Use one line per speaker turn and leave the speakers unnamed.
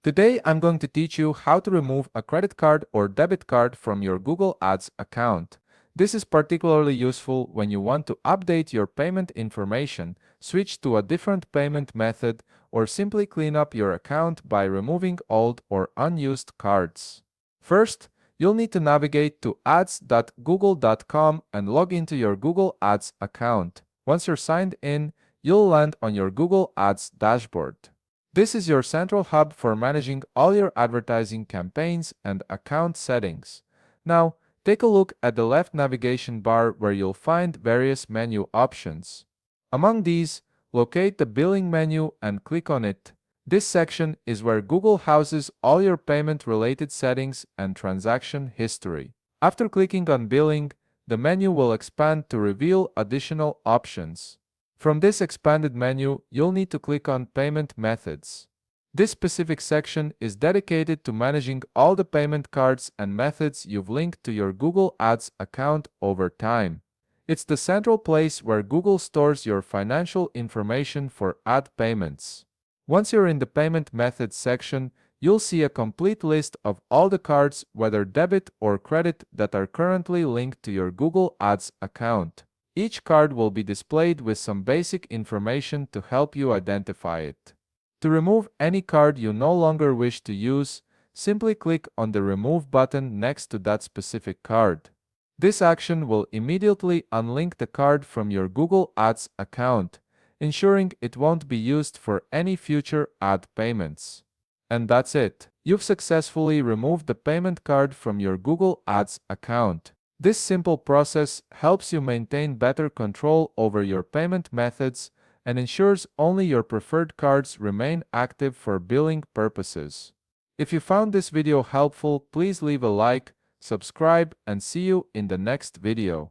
Today, I'm going to teach you how to remove a credit card or debit card from your Google Ads account. This is particularly useful when you want to update your payment information, switch to a different payment method, or simply clean up your account by removing old or unused cards. First, you'll need to navigate to ads.google.com and log into your Google Ads account. Once you're signed in, you'll land on your Google Ads dashboard. This is your central hub for managing all your advertising campaigns and account settings. Now, take a look at the left navigation bar where you'll find various menu options. Among these, locate the billing menu and click on it. This section is where Google houses all your payment-related settings and transaction history. After clicking on billing, the menu will expand to reveal additional options. From this expanded menu, you'll need to click on Payment Methods. This specific section is dedicated to managing all the payment cards and methods you've linked to your Google Ads account over time. It's the central place where Google stores your financial information for ad payments. Once you're in the Payment Methods section, you'll see a complete list of all the cards, whether debit or credit, that are currently linked to your Google Ads account. Each card will be displayed with some basic information to help you identify it. To remove any card you no longer wish to use, simply click on the Remove button next to that specific card. This action will immediately unlink the card from your Google Ads account, ensuring it won't be used for any future ad payments. And that's it. You've successfully removed the payment card from your Google Ads account. This simple process helps you maintain better control over your payment methods and ensures only your preferred cards remain active for billing purposes. If you found this video helpful, please leave a like, subscribe, and see you in the next video.